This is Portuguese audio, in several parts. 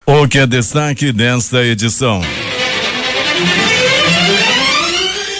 O que é destaque desta edição?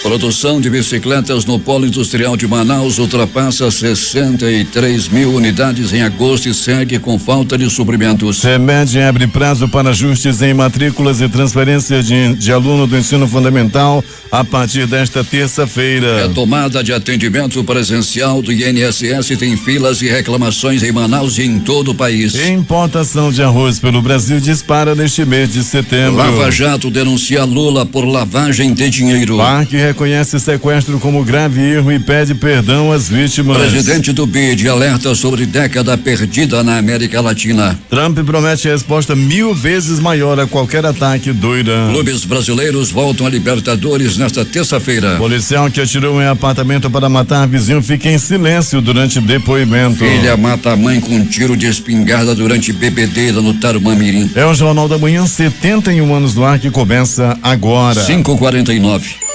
Produção de bicicletas no Polo Industrial de Manaus ultrapassa 63 mil unidades em agosto e segue com falta de suprimentos. CEMED abre prazo para ajustes em matrículas e transferência de aluno do ensino fundamental a partir desta terça-feira. Retomada de atendimento presencial do INSS tem filas e reclamações em Manaus e em todo o país. Importação de arroz pelo Brasil dispara neste mês de setembro. Lava Jato denuncia Lula por lavagem de dinheiro. Parque reconhece sequestro como grave erro e pede perdão às vítimas. Presidente do BID alerta sobre década perdida na América Latina. Trump promete resposta 1000 vezes maior a qualquer ataque do Irã. Clubes brasileiros voltam a Libertadores nesta terça-feira. Policial que atirou em apartamento para matar vizinho fica em silêncio durante depoimento. Filha mata a mãe com um tiro de espingarda durante bebedeira no Tarumã-Mirim. É o Jornal da Manhã, 71 anos do ar, que começa agora. 5h49.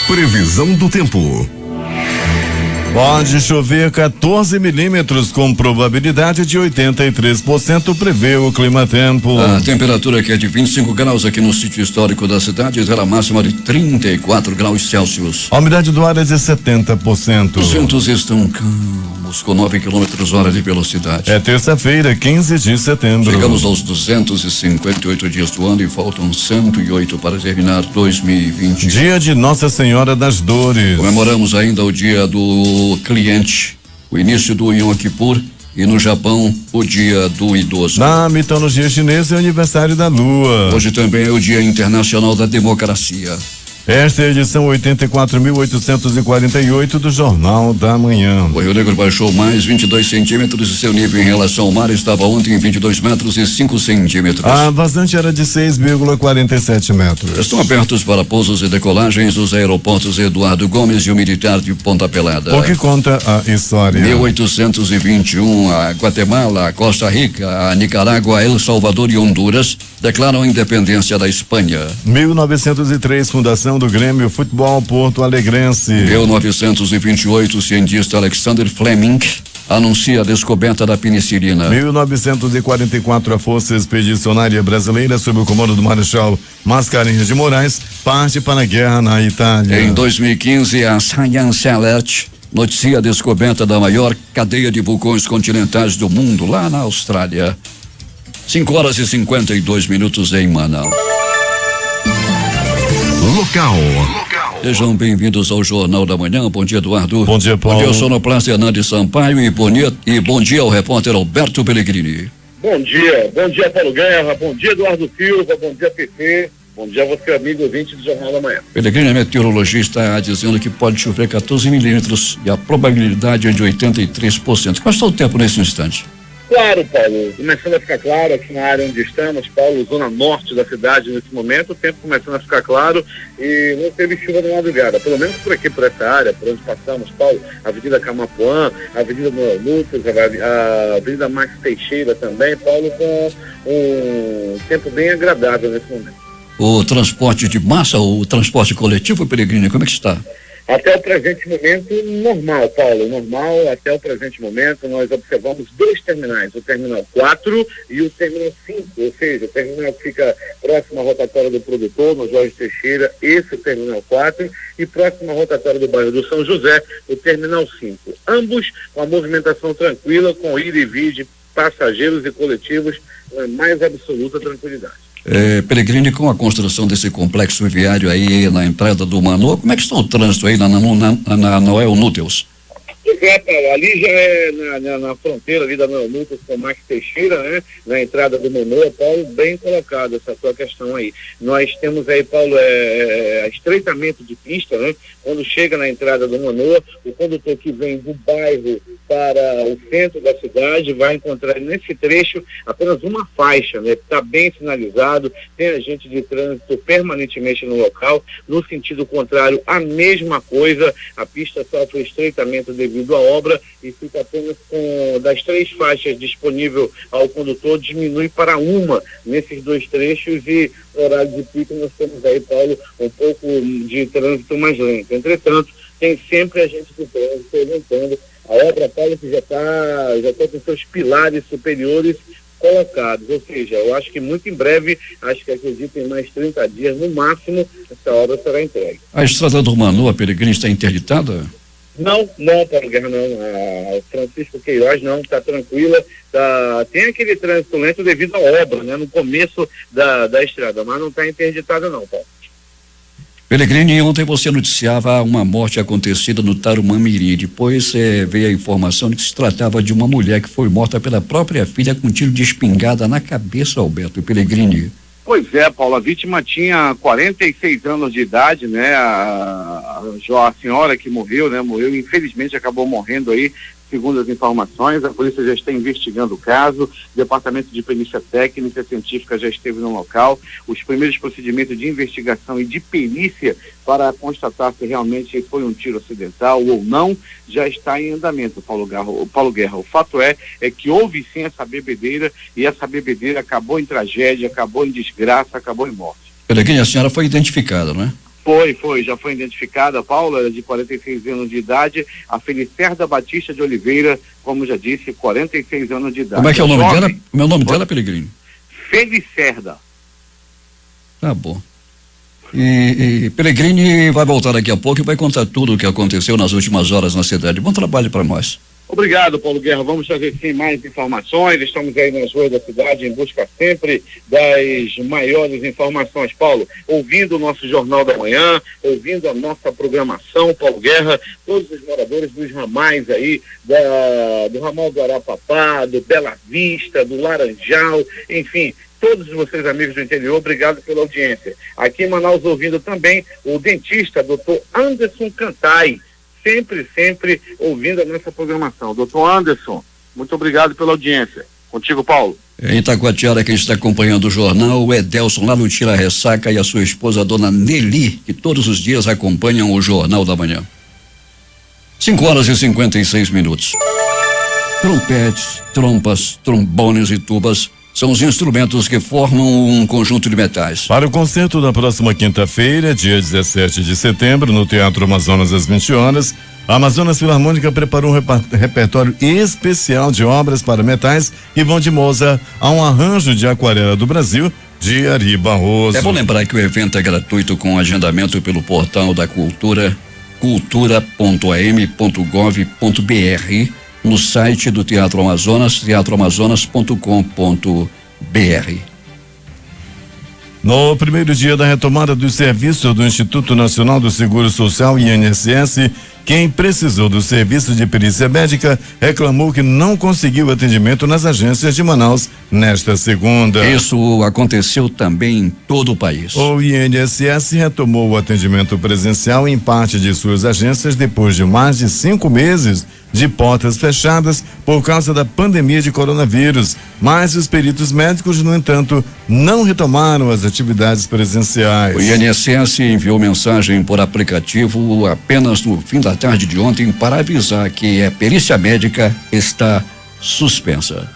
Previsão do tempo. Pode chover 14 milímetros com probabilidade de 83%, prevê o Climatempo. A temperatura aqui é de 25 graus aqui no sítio histórico da cidade, terá máxima de 34 graus Celsius. A umidade do ar é de 70%. Os ventos estão calmos, com 9 km/h de velocidade. É terça-feira, 15 de setembro. Chegamos aos 258 dias do ano e faltam 108 para terminar 2020. Dia de Nossa Senhora das Dores. Comemoramos ainda o dia do cliente, o início do Yom Kippur e no Japão o dia do idoso. Na mitologia chinesa é o aniversário da Lua. Hoje também é o Dia Internacional da Democracia. Esta é a edição 84.848 do Jornal da Manhã. O Rio Negro baixou mais 22 centímetros e seu nível em relação ao mar estava ontem em 22 metros e 5 centímetros. A vazante era de 6,47 metros. Estão abertos para pousos e decolagens os aeroportos Eduardo Gomes e o Militar de Ponta Pelada. O que conta a história? 1821, a Guatemala, a Costa Rica, a Nicarágua, El Salvador e Honduras declaram a independência da Espanha. 1903, fundação do Grêmio Futebol Porto Alegrense. 1928, o cientista Alexander Fleming anuncia a descoberta da penicilina. 1944, a Força Expedicionária Brasileira, sob o comando do Marechal Mascarenhas de Moraes, parte para a guerra na Itália. Em 2015, a Science Alert noticia a descoberta da maior cadeia de vulcões continentais do mundo, lá na Austrália. 5h52 em Manaus. Local. Sejam bem-vindos ao Jornal da Manhã. Bom dia, Eduardo. Bom dia, Paulo. Bom dia, sonoplasta Hernandes Sampaio e bom dia ao repórter Alberto Pellegrini. Bom dia, Paulo Guerra, bom dia, Eduardo Silva, bom dia, PT, bom dia a você, amigo ouvinte do Jornal da Manhã. Pellegrini, a meteorologista, está dizendo que pode chover 14 milímetros e a probabilidade é de 83%. Qual está o tempo nesse instante? Claro, Paulo, começando a ficar claro aqui na área onde estamos, Paulo, zona norte da cidade nesse momento, o tempo começando a ficar claro e não teve chuva na madrugada, pelo menos por aqui, por essa área, por onde passamos, Paulo, a Avenida Camapuã, a Avenida Lucas, a Avenida Max Teixeira também, Paulo, com um tempo bem agradável nesse momento. O transporte de massa, o transporte coletivo, Pellegrini, como é que está? Até o presente momento, normal, Paulo, normal. Até o presente momento, nós observamos dois terminais, o Terminal 4 e o Terminal 5, ou seja, o terminal que fica próximo à rotatória do produtor, no Jorge Teixeira, esse é o Terminal 4, e próximo à rotatória do bairro do São José, o Terminal 5. Ambos com a movimentação tranquila, com ida e vir de passageiros e coletivos, com a mais absoluta tranquilidade. Pellegrini, com a construção desse complexo viário aí na entrada do Manoa, como é que está o trânsito aí na Noel Núteus? Pois é, Paulo, ali já é na fronteira ali da Noel Núteus com o Max Teixeira, né? Na entrada do Manoa, Paulo, bem colocado essa tua questão aí. Nós temos aí, Paulo, estreitamento de pista, né? Quando chega na entrada do Manoa, o condutor que vem do bairro para o centro da cidade vai encontrar nesse trecho apenas uma faixa, né? Está bem sinalizado, tem agente de trânsito permanentemente no local. No sentido contrário, a mesma coisa, a pista sofre estreitamento devido à obra e fica apenas com das 3 faixas disponível ao condutor, diminui para uma nesses 2 trechos e no horário de pico nós temos aí, Paulo, um pouco de trânsito mais lento. Entretanto, tem sempre agente de trânsito orientando a obra, Paulo, que já está com seus pilares superiores colocados, ou seja, eu acho que muito em breve, acredito em mais 30 dias no máximo, essa obra será entregue. A estrada do Manoa Peregrino está interditada? Não, Paulo Guerra, não. A Francisco Queiroz não, está tranquila. Tem aquele trânsito lento devido à obra, né? No começo da estrada, mas não está interditada não, Paulo. Peregrini, ontem você noticiava uma morte acontecida no Tarumã-Mirim. Depois veio a informação de que se tratava de uma mulher que foi morta pela própria filha com um tiro de espingarda na cabeça, Alberto Peregrini. Pois é, Paulo, a vítima tinha 46 anos de idade, né? A senhora que morreu, né? Morreu, infelizmente acabou morrendo aí, segundo as informações. A polícia já está investigando o caso, o departamento de perícia técnica e científica já esteve no local. Os primeiros procedimentos de investigação e de perícia para constatar se realmente foi um tiro acidental ou não, já está em andamento, Paulo Guerra. O fato é que houve sim essa bebedeira, e essa bebedeira acabou em tragédia, acabou em desgraça, acabou em morte. Peregrini, a senhora foi identificada, não é? Já foi identificada, Paula, de 46 anos de idade, a Felicerda Batista de Oliveira, como já disse, 46 anos de idade. Como é que é o nome dela? O meu nome dela, Peregrini? Felicerda. Tá bom. E Peregrini vai voltar daqui a pouco e vai contar tudo o que aconteceu nas últimas horas na cidade. Bom trabalho para nós. Obrigado, Paulo Guerra. Vamos trazer sim mais informações. Estamos aí nas ruas da cidade em busca sempre das maiores informações, Paulo. Ouvindo o nosso Jornal da Manhã, ouvindo a nossa programação, Paulo Guerra, todos os moradores dos ramais aí, do ramal do Arapapá, do Bela Vista, do Laranjal, enfim, todos vocês amigos do interior, obrigado pela audiência. Aqui em Manaus, ouvindo também o dentista, Dr. Anderson Cantai, sempre ouvindo a nossa programação. Doutor Anderson, muito obrigado pela audiência. Contigo, Paulo. Em Itacoatiara, quem está acompanhando o jornal, o Edelson, lá no Tira Ressaca, e a sua esposa, a dona Nelly, que todos os dias acompanham o Jornal da Manhã. 5:56. Trompetes, trompas, trombones e tubas são os instrumentos que formam um conjunto de metais. Para o concerto da próxima quinta-feira, dia 17 de setembro, no Teatro Amazonas, às 20 horas, a Amazonas Filarmônica preparou um repertório especial de obras para metais e vão de Mozart a um arranjo de Aquarela do Brasil, de Ari Barroso. É bom lembrar que o evento é gratuito com agendamento pelo portal da Cultura, cultura.am.gov.br, no site do Teatro Amazonas, teatroamazonas.com.br. No primeiro dia da retomada do serviço do Instituto Nacional do Seguro Social, INSS, quem precisou do serviço de perícia médica reclamou que não conseguiu atendimento nas agências de Manaus nesta segunda. Isso aconteceu também em todo o país. O INSS retomou o atendimento presencial em parte de suas agências depois de mais de 5 meses de portas fechadas por causa da pandemia de coronavírus, mas os peritos médicos, no entanto, não retomaram as atividades presenciais. O INSS enviou mensagem por aplicativo apenas no fim da tarde de ontem para avisar que a perícia médica está suspensa.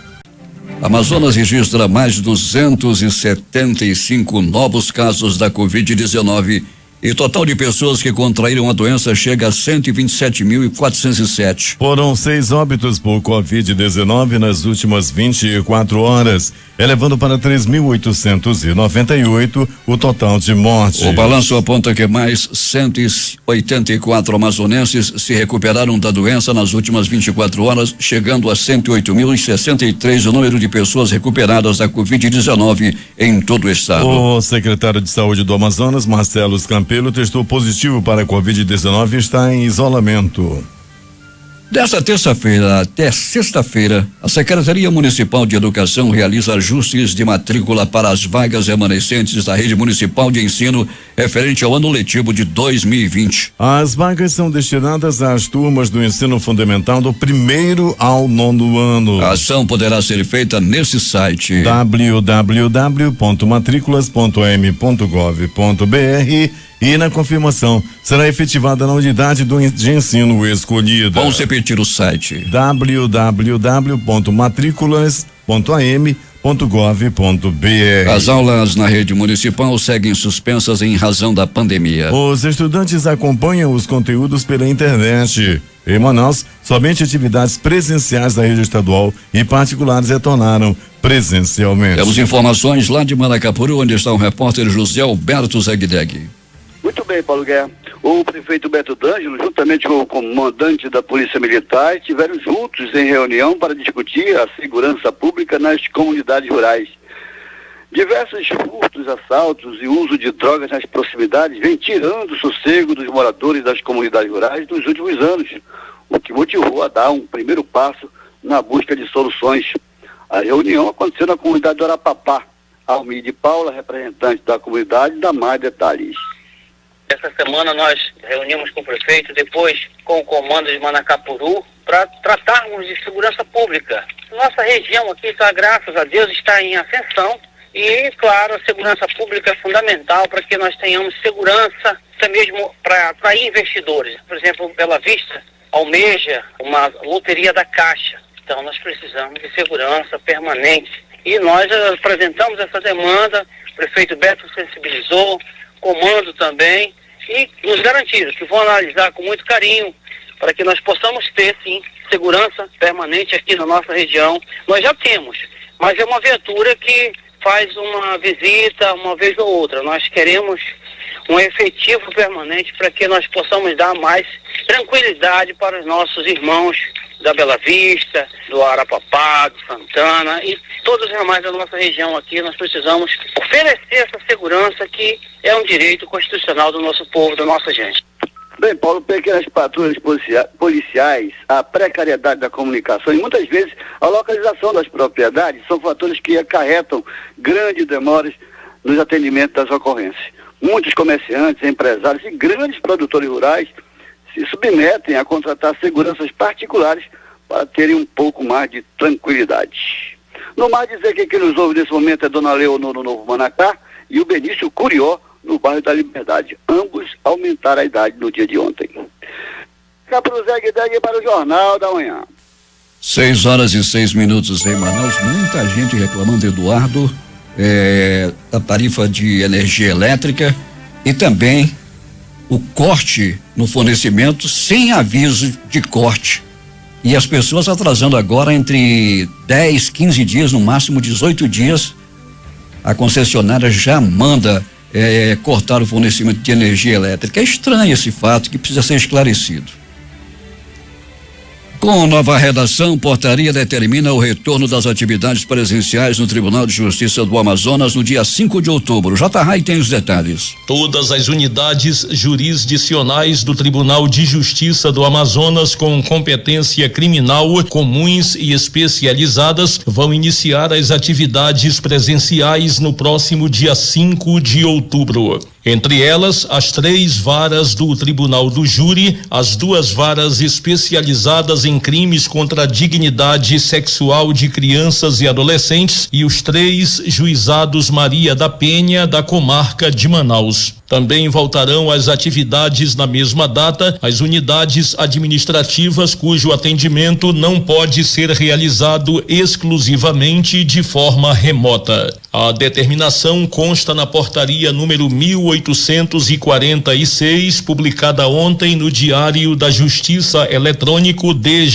Amazonas registra mais de 275 novos casos da Covid-19 e o total de pessoas que contraíram a doença chega a 127.407. Foram 6 óbitos por Covid-19 nas últimas 24 horas, elevando para 3.898 o total de mortes. O balanço aponta que mais 184 amazonenses se recuperaram da doença nas últimas 24 horas, chegando a 108.063 o número de pessoas recuperadas da Covid-19 em todo o estado. O secretário de Saúde do Amazonas, Marcelo Campelo, testou positivo para a Covid-19 e está em isolamento. Desta terça-feira até sexta-feira, a Secretaria Municipal de Educação realiza ajustes de matrícula para as vagas remanescentes da rede municipal de ensino referente ao ano letivo de 2020. As vagas são destinadas às turmas do ensino fundamental do 1º ao 9º ano. A ação poderá ser feita nesse site www.matriculas.am.gov.br e na confirmação será efetivada na unidade de ensino escolhida. Vamos repetir o site www.matriculas.am.gov.br. As aulas na rede municipal seguem suspensas em razão da pandemia. Os estudantes acompanham os conteúdos pela internet. Em Manaus, somente atividades presenciais da rede estadual e particulares retornaram, presencialmente. Temos informações lá de Manacapuru, onde está o repórter José Alberto Zegdeg. Muito bem, Paulo Guerra. O prefeito Beto D'Angelo, juntamente com o comandante da Polícia Militar, estiveram juntos em reunião para discutir a segurança pública nas comunidades rurais. Diversos furtos, assaltos e uso de drogas nas proximidades vem tirando o sossego dos moradores das comunidades rurais nos últimos anos, o que motivou a dar um primeiro passo na busca de soluções. A reunião aconteceu na comunidade do Arapapá. Almide Paula, representante da comunidade, dá mais detalhes. Essa semana nós reunimos com o prefeito, depois com o comando de Manacapuru, para tratarmos de segurança pública. Nossa região aqui, graças a Deus, está em ascensão e, claro, a segurança pública é fundamental para que nós tenhamos segurança, até mesmo para investidores. Por exemplo, Bela Vista almeja uma loteria da Caixa. Então nós precisamos de segurança permanente. E nós apresentamos essa demanda, o prefeito Beto sensibilizou, comando também, e nos garantiram que vão analisar com muito carinho para que nós possamos ter, sim, segurança permanente aqui na nossa região. Nós já temos, mas é uma viatura que faz uma visita uma vez ou outra. Nós queremos um efetivo permanente para que nós possamos dar mais tranquilidade para os nossos irmãos da Bela Vista, do Arapapá, do Santana e todos os demais da nossa região aqui. Nós precisamos oferecer essa segurança que é um direito constitucional do nosso povo, da nossa gente. Bem, Paulo, pequenas patrulhas policiais, a precariedade da comunicação e muitas vezes a localização das propriedades são fatores que acarretam grandes demoras nos atendimentos das ocorrências. Muitos comerciantes, empresários e grandes produtores rurais se submetem a contratar seguranças particulares para terem um pouco mais de tranquilidade. No mais dizer que quem nos ouve nesse momento é Dona Leonor no Novo Manacá e o Benício Curió no bairro da Liberdade. Ambos aumentaram a idade no dia de ontem. Fica para o Zegdeg para o Jornal da Manhã. 6h06 em Manaus. Muita gente reclamando, Eduardo, da tarifa de energia elétrica e também o corte no fornecimento sem aviso de corte. E as pessoas atrasando agora entre 10, 15 dias, no máximo 18 dias, a concessionária já manda cortar o fornecimento de energia elétrica. É estranho esse fato que precisa ser esclarecido. Com nova redação, portaria determina o retorno das atividades presenciais no Tribunal de Justiça do Amazonas no dia 5 de outubro. J.Rai tem os detalhes. Todas as unidades jurisdicionais do Tribunal de Justiça do Amazonas com competência criminal, comuns e especializadas vão iniciar as atividades presenciais no próximo dia 5 de outubro. Entre elas, as 3 varas do Tribunal do Júri, as 2 varas especializadas em crimes contra a dignidade sexual de crianças e adolescentes e os 3 juizados Maria da Penha da comarca de Manaus. Também voltarão às atividades na mesma data as unidades administrativas cujo atendimento não pode ser realizado exclusivamente de forma remota. A determinação consta na portaria número 1846, publicada ontem no Diário da Justiça Eletrônico DJE,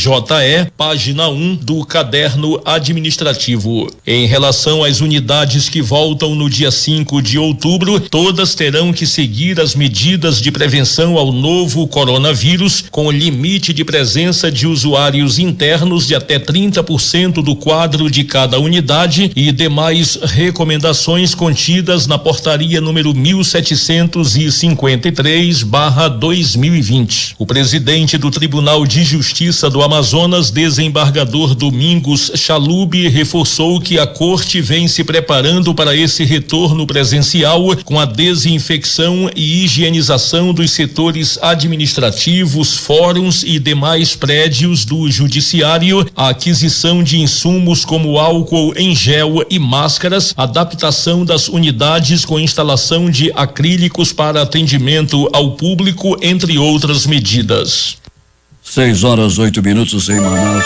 página 1 do Caderno Administrativo. Em relação às unidades que voltam no dia 5 de outubro, todas terão que seguir as medidas de prevenção ao novo coronavírus, com limite de presença de usuários internos de até 30% do quadro de cada unidade e demais recomendações contidas na portaria número 1753/2020. O presidente do Tribunal de Justiça do Amazonas, desembargador Domingos Chalub, reforçou que a corte vem se preparando para esse retorno presencial com a desinfecção e higienização dos setores administrativos, fóruns e demais prédios do judiciário, a aquisição de insumos como álcool em gel e máscaras, adaptação das unidades com instalação de acrílicos para atendimento ao público, entre outras medidas. 6h08 em Manaus.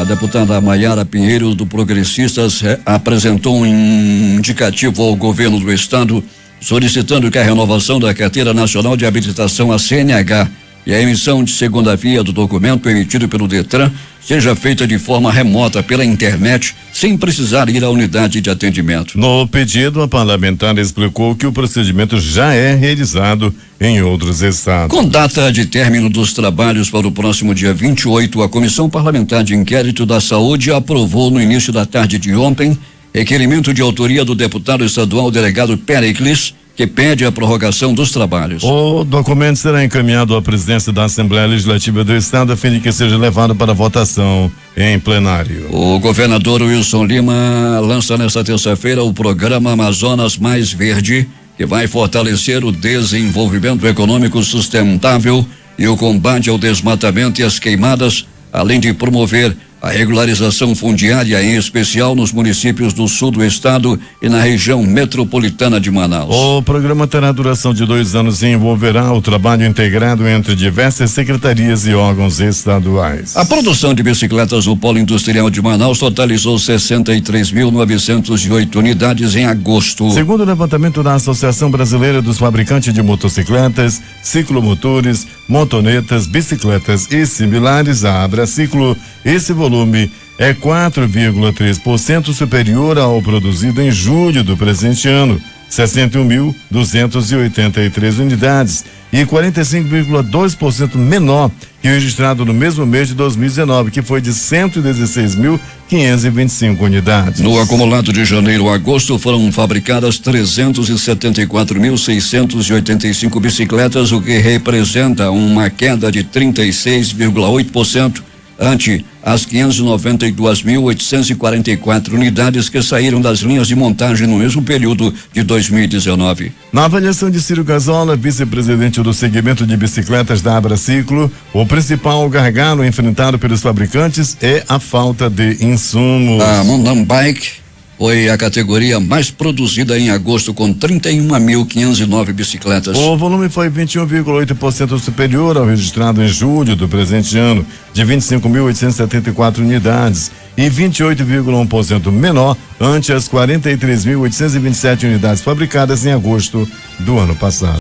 A deputada Maiara Pinheiro do Progressistas apresentou um indicativo ao governo do estado solicitando que a renovação da Carteira Nacional de Habilitação, a CNH, e a emissão de segunda via do documento emitido pelo Detran seja feita de forma remota pela internet, sem precisar ir à unidade de atendimento. No pedido, a parlamentar explicou que o procedimento já é realizado em outros estados. Com data de término dos trabalhos para o próximo dia 28, a Comissão Parlamentar de Inquérito da Saúde aprovou no início da tarde de ontem requerimento de autoria do deputado estadual delegado Pericles, que pede a prorrogação dos trabalhos. O documento será encaminhado à presidência da Assembleia Legislativa do Estado a fim de que seja levado para votação em plenário. O governador Wilson Lima lança nesta terça-feira o programa Amazonas Mais Verde, que vai fortalecer o desenvolvimento econômico sustentável e o combate ao desmatamento e às queimadas, além de promover a regularização fundiária, em especial nos municípios do sul do estado e na região metropolitana de Manaus. O programa terá duração de 2 anos e envolverá o trabalho integrado entre diversas secretarias e órgãos estaduais. A produção de bicicletas no Polo Industrial de Manaus totalizou 63.908 unidades em agosto. Segundo o levantamento da Associação Brasileira dos Fabricantes de Motocicletas, Ciclomotores, Motonetas, Bicicletas e similares, a Abraciclo, esse volume é 4,3% superior ao produzido em julho do presente ano, 61.283 unidades, e 45,2% menor que o registrado no mesmo mês de 2019, que foi de 116.525 unidades. No acumulado de janeiro a agosto foram fabricadas 374.685 bicicletas, o que representa uma queda de 36,8% ante as 592.844 unidades que saíram das linhas de montagem no mesmo período de 2019. Na avaliação de Ciro Gazola, vice-presidente do segmento de bicicletas da Abraciclo, o principal gargalo enfrentado pelos fabricantes é a falta de insumos. A mountain bike foi a categoria mais produzida em agosto, com 31.509 bicicletas. O volume foi 21,8% superior ao registrado em julho do presente ano, de 25.874 unidades, e 28,1% menor ante as 43.827 unidades fabricadas em agosto do ano passado.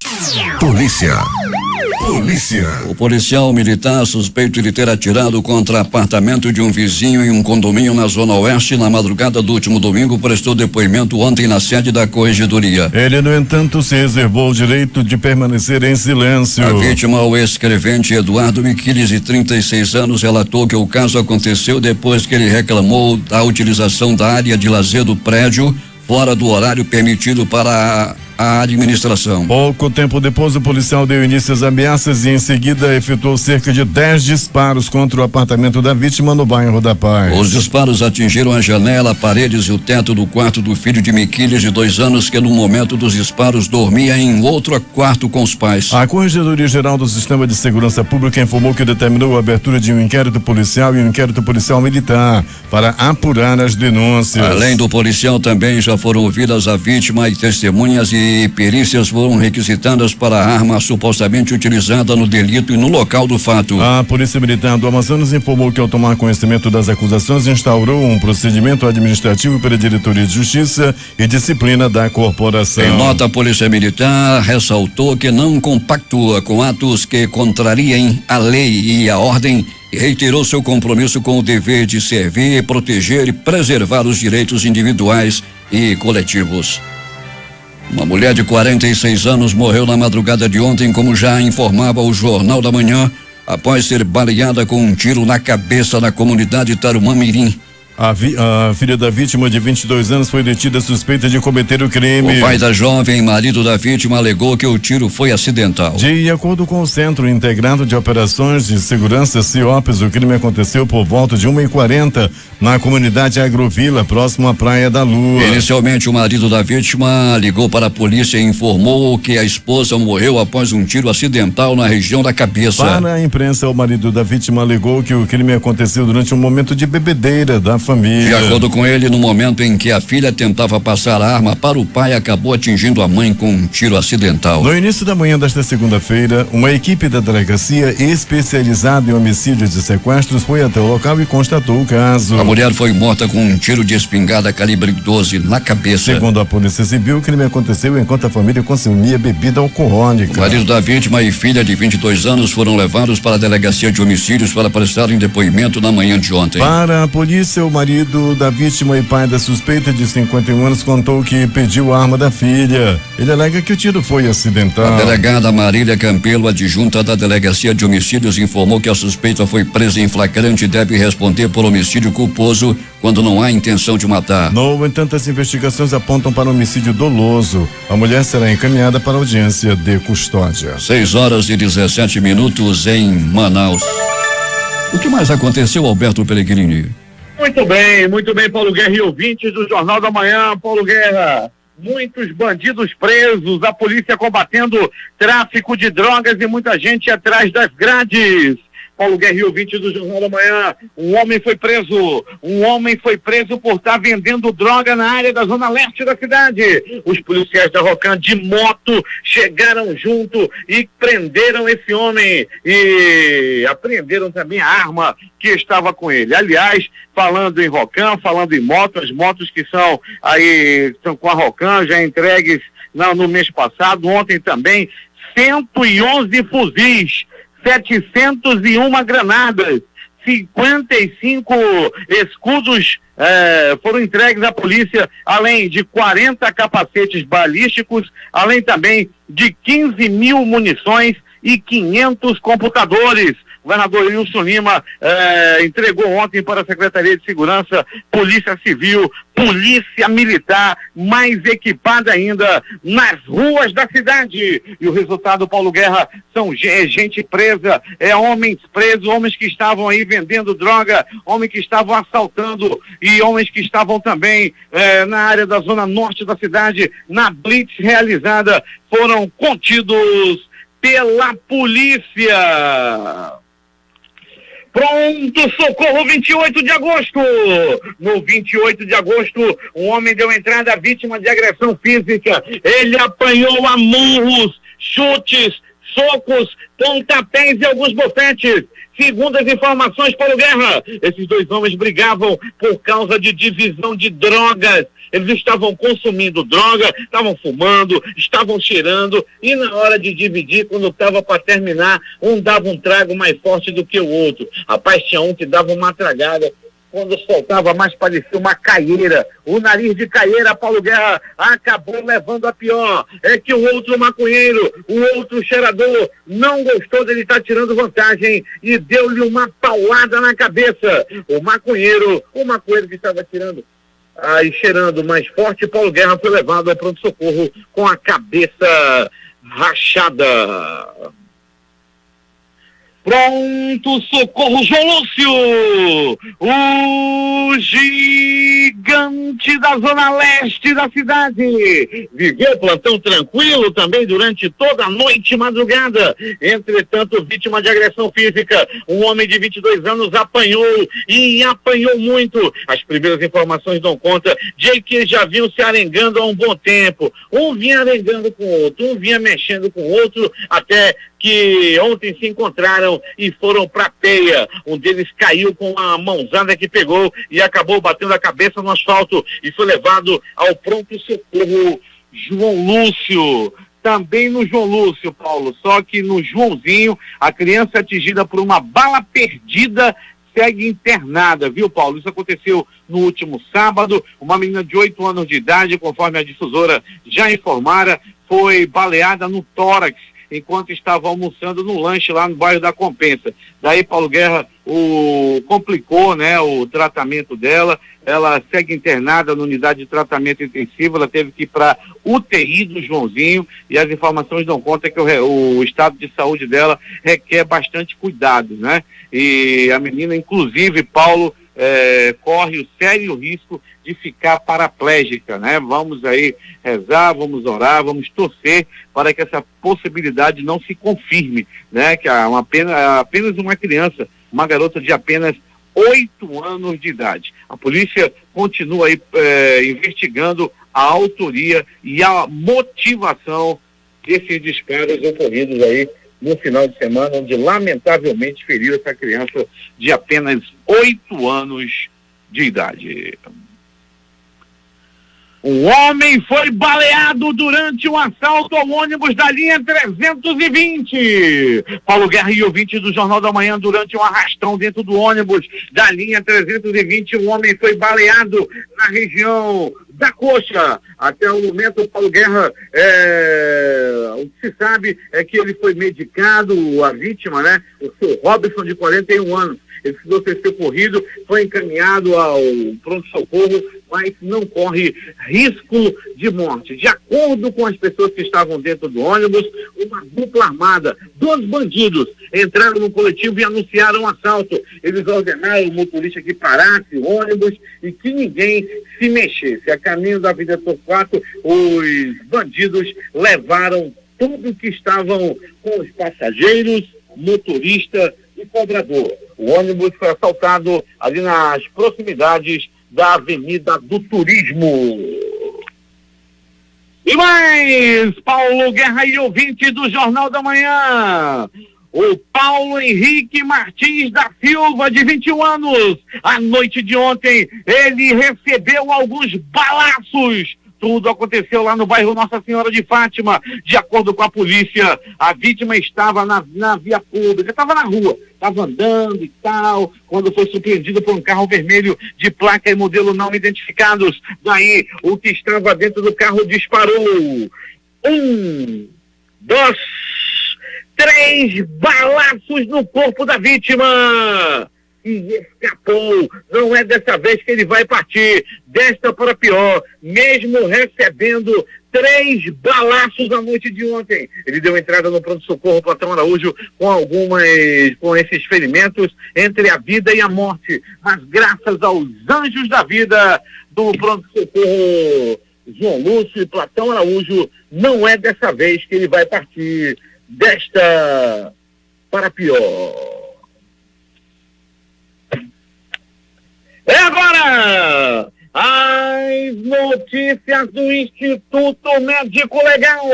Polícia. O policial militar suspeito de ter atirado contra apartamento de um vizinho em um condomínio na Zona Oeste na madrugada do último domingo prestou depoimento ontem na sede da corregedoria. Ele, no entanto, se reservou o direito de permanecer em silêncio. A vítima, o escrevente Eduardo Miquiles, de 36 anos, relatou que o caso aconteceu depois que ele reclamou da utilização da área de lazer do prédio fora do horário permitido para a administração. Pouco tempo depois, o policial deu início às ameaças e em seguida efetuou cerca de 10 disparos contra o apartamento da vítima no bairro da Paz. Os disparos atingiram a janela, paredes e o teto do quarto do filho de Miquiles, de 2 anos, que no momento dos disparos dormia em outro quarto com os pais. A Corregedoria Geral do Sistema de Segurança Pública informou que determinou a abertura de um inquérito policial e um inquérito policial militar para apurar as denúncias. Além do policial, também já foram ouvidas a vítima e testemunhas, e perícias foram requisitadas para a arma supostamente utilizada no delito e no local do fato. A Polícia Militar do Amazonas informou que, ao tomar conhecimento das acusações, instaurou um procedimento administrativo pela Diretoria de Justiça e Disciplina da corporação. Em nota, a Polícia Militar ressaltou que não compactua com atos que contrariem a lei e a ordem e reiterou seu compromisso com o dever de servir, proteger e preservar os direitos individuais e coletivos. Uma mulher de 46 anos morreu na madrugada de ontem, como já informava o Jornal da Manhã, após ser baleada com um tiro na cabeça na comunidade Tarumã-Mirim. A filha da vítima, de 22 anos, foi detida suspeita de cometer o crime. O pai da jovem, marido da vítima, alegou que o tiro foi acidental. De acordo com o Centro Integrado de Operações de Segurança, CIOPS, o crime aconteceu por volta de 1h40 na comunidade Agrovila, próximo à Praia da Lua. Inicialmente, o marido da vítima ligou para a polícia e informou que a esposa morreu após um tiro acidental na região da cabeça. Para a imprensa, o marido da vítima alegou que o crime aconteceu durante um momento de bebedeira da família. De acordo com ele, no momento em que a filha tentava passar a arma para o pai, acabou atingindo a mãe com um tiro acidental. No início da manhã desta segunda-feira, uma equipe da delegacia especializada em homicídios e sequestros foi até o local e constatou o caso. A mulher foi morta com um tiro de espingarda calibre 12 na cabeça. Segundo a Polícia Civil, o crime aconteceu enquanto a família consumia bebida alcoólica. O marido da vítima e filha de 22 anos foram levados para a delegacia de homicídios para prestarem depoimento na manhã de ontem. Para a polícia, o marido da vítima e pai da suspeita de 51 anos contou que pediu a arma da filha. Ele alega que o tiro foi acidental. A delegada Marília Campelo, adjunta da delegacia de homicídios, informou que a suspeita foi presa em flagrante e deve responder por homicídio culposo quando não há intenção de matar. No entanto, as investigações apontam para homicídio doloso. A mulher será encaminhada para audiência de custódia. 6h17 em Manaus. O que mais aconteceu, Alberto Pellegrini? Muito bem, Paulo Guerra e ouvintes do Jornal da Manhã. Paulo Guerra, muitos bandidos presos, a polícia combatendo tráfico de drogas e muita gente atrás das grades. Paulo Guerra e ouvintes do Jornal da Manhã, um homem foi preso por estar vendendo droga na área da zona leste da cidade. Os policiais da Rocan de moto chegaram junto e prenderam esse homem e apreenderam também a arma que estava com ele. Aliás, falando em Rocan, falando em moto, as motos que são com a Rocan já entregues no mês passado, ontem também, 111 fuzis, 701 granadas, 55 escudos foram entregues à polícia, além de 40 capacetes balísticos, além também de 15 mil munições e 500 computadores. O governador Wilson Lima entregou ontem para a Secretaria de Segurança, Polícia Civil, Polícia Militar, mais equipada ainda nas ruas da cidade. E o resultado, Paulo Guerra, são gente presa, homens presos, homens que estavam aí vendendo droga, homens que estavam assaltando e homens que estavam também na área da zona norte da cidade, na blitz realizada, foram contidos pela polícia. Pronto, socorro, 28 de agosto. No 28 de agosto, um homem deu entrada à vítima de agressão física. Ele apanhou a murros, chutes, socos, pontapés e alguns bofetes. Segundo as informações, Paulo Guerra, esses dois homens brigavam por causa de divisão de drogas. Eles estavam consumindo droga, estavam fumando, estavam cheirando, e na hora de dividir, quando estava para terminar, um dava um trago mais forte do que o outro. Rapaz, tinha um que dava uma tragada, quando soltava mais parecia uma caieira. O nariz de caieira, Paulo Guerra, acabou levando a pior. É que o outro maconheiro, o outro cheirador, não gostou dele estar tirando vantagem e deu-lhe uma paulada na cabeça. O maconheiro que estava tirando e cheirando mais forte, Paulo Guerra foi levado ao pronto-socorro com a cabeça rachada. Pronto, socorro, João Lúcio, o gigante da zona leste da cidade, viveu plantão tranquilo também durante toda a noite e madrugada. Entretanto, vítima de agressão física, um homem de 22 anos apanhou muito. As primeiras informações dão conta de que já vinham se arengando há um bom tempo. Um vinha arengando com o outro, um vinha mexendo com o outro, até que ontem se encontraram e foram pra peia. Um deles caiu com uma mãozada que pegou e acabou batendo a cabeça no asfalto e foi levado ao pronto-socorro João Lúcio. Também no João Lúcio, Paulo, só que no Joãozinho, a criança atingida por uma bala perdida segue internada, viu, Paulo? Isso aconteceu no último sábado. Uma menina de 8 anos de idade, conforme a difusora já informara, foi baleada no tórax enquanto estava almoçando no lanche lá no bairro da Compensa. Daí, Paulo Guerra, complicou, né, o tratamento dela. Ela segue internada na unidade de tratamento intensivo. Ela teve que ir para UTI do Joãozinho e as informações dão conta que o estado de saúde dela requer bastante cuidado, né? E a menina, inclusive, Paulo, corre o sério risco de ficar paraplégica, né? Vamos aí rezar, vamos orar, vamos torcer para que essa possibilidade não se confirme, né? Que apenas uma criança, uma garota de apenas 8 anos de idade. A polícia continua aí investigando a autoria e a motivação desses disparos ocorridos aí no final de semana, onde lamentavelmente feriu essa criança de apenas 8 anos de idade. Um homem foi baleado durante um assalto ao ônibus da linha 320. Paulo Guerra e ouvinte do Jornal da Manhã, durante um arrastão dentro do ônibus da linha 320, um homem foi baleado na região da coxa. Até o momento, Paulo Guerra, o que se sabe é que ele foi medicado, a vítima, né? O seu Robson, de 41 anos. Ele precisou ser socorrido, foi encaminhado ao pronto-socorro, mas não corre risco de morte. De acordo com as pessoas que estavam dentro do ônibus, uma dupla armada, 2 bandidos, entraram no coletivo e anunciaram um assalto. Eles ordenaram o motorista que parasse o ônibus e que ninguém se mexesse. A caminho da Vida Torquato, os bandidos levaram tudo que estavam com os passageiros, motorista e cobrador. O ônibus foi assaltado ali nas proximidades da Avenida do Turismo. E mais, Paulo Guerra e ouvinte do Jornal da Manhã. O Paulo Henrique Martins da Silva, de 21 anos, à noite de ontem, ele recebeu alguns balaços. Tudo aconteceu lá no bairro Nossa Senhora de Fátima. De acordo com a polícia, a vítima estava na via pública, estava na rua, estava andando e tal, quando foi surpreendido por um carro vermelho de placa e modelo não identificados. Daí, o que estava dentro do carro disparou 1, 2, 3 balaços no corpo da vítima. E escapou. Não é dessa vez que ele vai partir, desta para pior, mesmo recebendo 3 balaços na noite de ontem. Ele deu entrada no pronto-socorro Platão Araújo com esses ferimentos entre a vida e a morte, mas graças aos anjos da vida do pronto-socorro João Lúcio e Platão Araújo, não é dessa vez que ele vai partir, desta para pior. É agora as notícias do Instituto Médico Legal.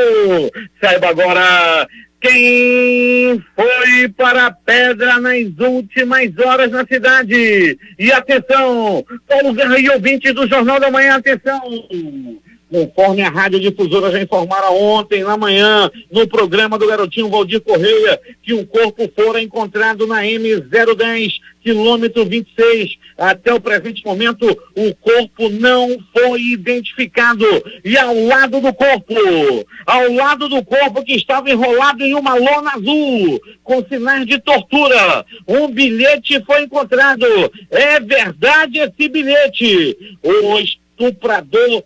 Saiba agora quem foi para a pedra nas últimas horas na cidade. E atenção, Paulo Guerra e ouvinte do Jornal da Manhã, atenção. Conforme a Rádio Difusora já informara ontem, na manhã, no programa do garotinho Valdir Correia, que um corpo fora encontrado na M010, quilômetro 26. Até o presente momento, o corpo não foi identificado. E ao lado do corpo que estava enrolado em uma lona azul, com sinais de tortura, um bilhete foi encontrado. É verdade esse bilhete. O estuprador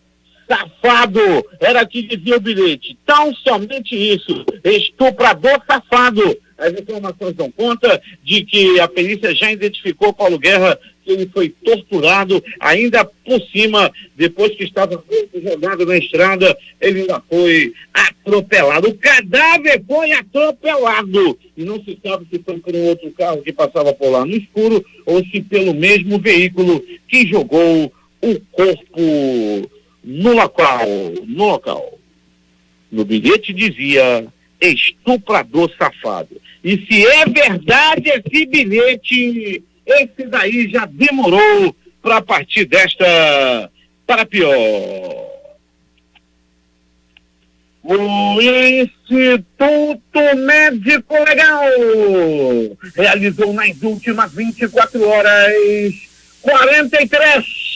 safado, era que dizia o bilhete. Tão somente isso, estuprador safado. As informações dão conta de que a perícia já identificou Paulo Guerra, que ele foi torturado, ainda por cima, depois que estava jogado na estrada, ele ainda foi atropelado. O cadáver foi atropelado. E não se sabe se foi por um outro carro que passava por lá no escuro, ou se pelo mesmo veículo que jogou o corpo no local. No bilhete dizia estuprador safado. E se é verdade esse bilhete, esse daí já demorou para partir desta para pior. O Instituto Médico Legal realizou nas últimas 24 horas 43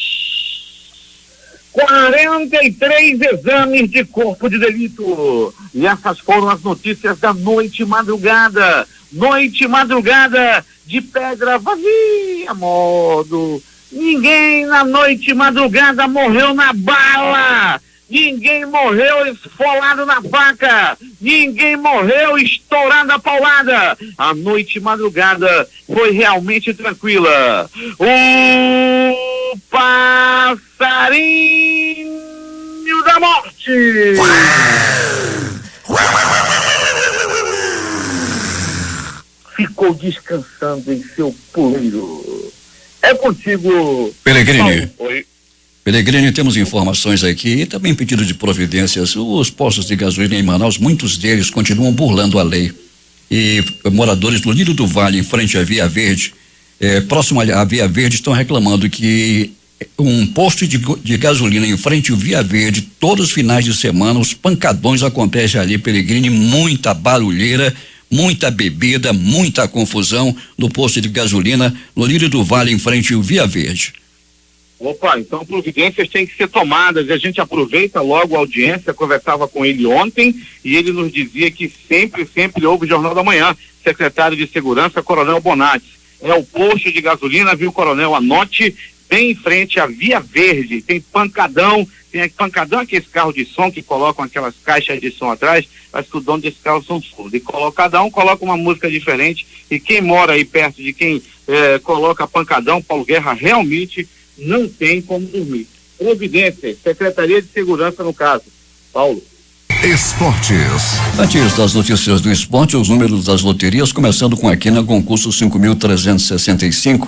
exames de corpo de delito. E essas foram as notícias da noite e madrugada. Noite e madrugada de Pedra Vazia, modo. Ninguém na noite e madrugada morreu na bala. Ninguém morreu esfolado na faca. Ninguém morreu estourando a paulada. A noite e madrugada foi realmente tranquila. O passarinho da morte ficou descansando em seu puleiro. É contigo, Pellegrini. Oi. Pellegrini, temos informações aqui e também pedido de providências. Os postos de gasolina em Manaus, muitos deles continuam burlando a lei. E moradores do Lírio do Vale, em frente à Via Verde, próximo à Via Verde, estão reclamando que um posto de gasolina em frente à Via Verde, todos os finais de semana, os pancadões acontecem ali, Pellegrini, muita barulheira, muita bebida, muita confusão no posto de gasolina no Lírio do Vale, em frente ao Via Verde. Opa, então providências têm que ser tomadas. A gente aproveita logo a audiência, conversava com ele ontem e ele nos dizia que sempre houve Jornal da Manhã. Secretário de Segurança, Coronel Bonatti. É o posto de gasolina, viu, Coronel? Anote, bem em frente à Via Verde. Tem pancadão, aqueles carros de som que colocam aquelas caixas de som atrás, mas que o dono desse carro são surdos. E cada um coloca uma música diferente e quem mora aí perto de quem coloca pancadão, Paulo Guerra, realmente não tem como dormir. Providência, Secretaria de Segurança no caso. Paulo. Esportes. Antes das notícias do esporte, os números das loterias, começando com aqui na concurso 5.365,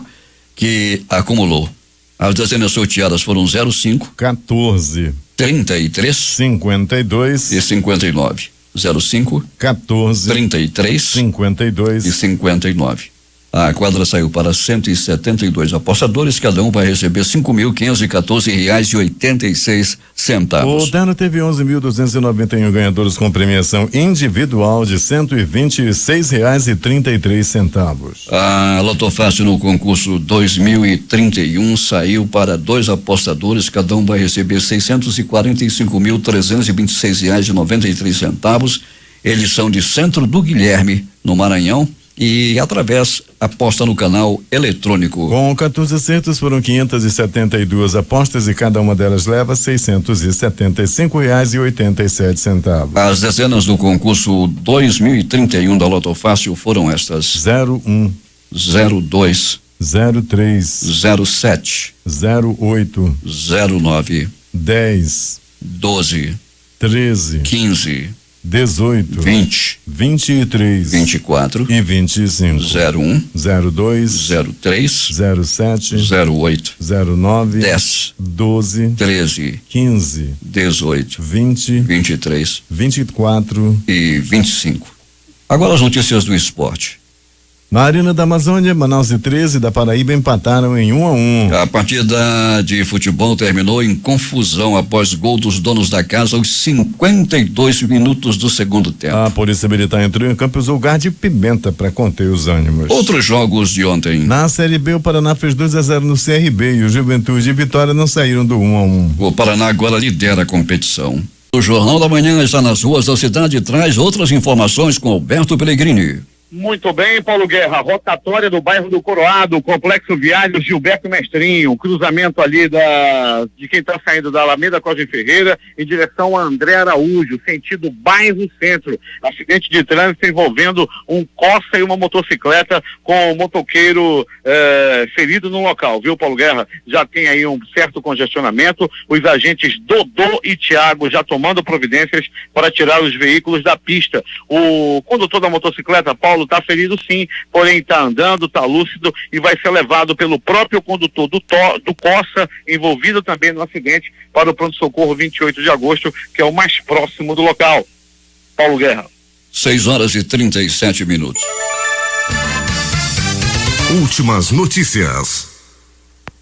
que acumulou. As dezenas sorteadas foram 05, 14, 33, 52 e 59. 05, 14, 33, 52 e 59. A quadra saiu para 172 apostadores, cada um vai receber R$5.514,86. O Terno teve 11.291 ganhadores com premiação individual de R$126,33. A Loto Fácil no concurso 2031 saiu para 2 apostadores, cada um vai receber R$645.326,93. Eles são de Centro do Guilherme, no Maranhão, e através aposta no canal eletrônico. Com 14 acertos foram 572 apostas e cada uma delas leva R$675,87. As dezenas do concurso 2031 da Loto Fácil foram estas: 01, 02, 03, 07, 08, 09, 10, 12, 13, 15, 18, 20, 23, 24 e 25. 01, 02, 03, 07, 08, 09, 10, 12, 13, 15, 18, 20, 23 24. e 25. Agora as notícias do esporte. Na Arena da Amazônia, Manaus e 13 da Paraíba empataram em 1-1. A partida de futebol terminou em confusão após gol dos donos da casa aos 52 minutos do segundo tempo. A Polícia Militar entrou em campo e usou gás de pimenta para conter os ânimos. Outros jogos de ontem. Na Série B, o Paraná fez 2-0 no CRB e o Juventude e Vitória não saíram do 1-1. O Paraná agora lidera a competição. O Jornal da Manhã está nas ruas da cidade e traz outras informações com Alberto Pellegrini. Muito bem, Paulo Guerra, rotatória do bairro do Coroado, complexo viário Gilberto Mestrinho, cruzamento ali de quem está saindo da Alameda Cosme Ferreira em direção a André Araújo, sentido bairro centro. Acidente de trânsito envolvendo um Corsa e uma motocicleta com um motoqueiro ferido no local, viu, Paulo Guerra? Já tem aí um certo congestionamento, os agentes Dodô e Tiago já tomando providências para tirar os veículos da pista. O condutor da motocicleta, Paulo, está ferido sim, porém está andando, está lúcido e vai ser levado pelo próprio condutor do Corsa, envolvido também no acidente, para o pronto-socorro 28 de agosto, que é o mais próximo do local. Paulo Guerra. 6:37. Últimas notícias.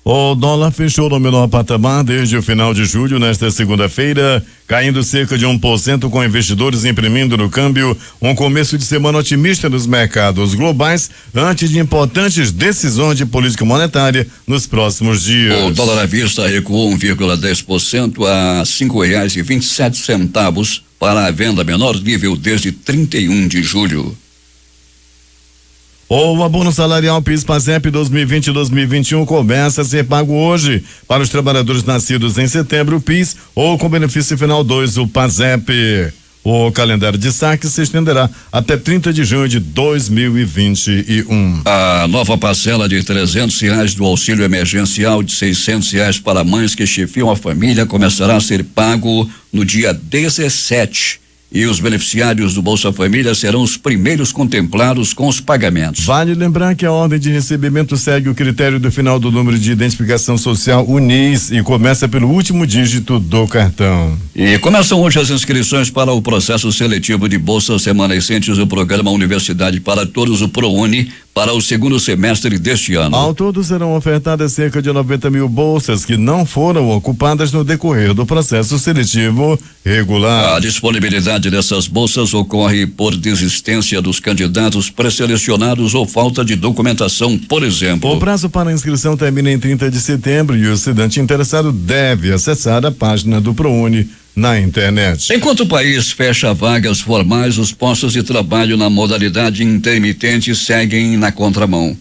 O dólar fechou no menor patamar desde o final de julho, nesta segunda-feira, caindo cerca de 1%, com investidores imprimindo no câmbio um começo de semana otimista nos mercados globais, antes de importantes decisões de política monetária nos próximos dias. O dólar à vista recuou 1,10% a R$5,27 para a venda menor nível desde 31 de julho. O abono salarial PIS/PASEP 2020-2021 começa a ser pago hoje para os trabalhadores nascidos em setembro, o PIS, ou com benefício final 2, o PASEP. O calendário de saques se estenderá até 30 de junho de 2021. A nova parcela de R$300 do auxílio emergencial de R$600 para mães que chefiam a família começará a ser pago no dia 17 e os beneficiários do Bolsa Família serão os primeiros contemplados com os pagamentos. Vale lembrar que a ordem de recebimento segue o critério do final do número de identificação social UNIS e começa pelo último dígito do cartão. E começam hoje as inscrições para o processo seletivo de bolsas remanescentes do programa Universidade para Todos, o ProUni, para o segundo semestre deste ano. Ao todo serão ofertadas cerca de 90 mil bolsas que não foram ocupadas no decorrer do processo seletivo regular. A disponibilidade dessas bolsas ocorre por desistência dos candidatos pré-selecionados ou falta de documentação, por exemplo. O prazo para a inscrição termina em 30 de setembro e o estudante interessado deve acessar a página do ProUni na internet. Enquanto o país fecha vagas formais, os postos de trabalho na modalidade intermitente seguem na contramão.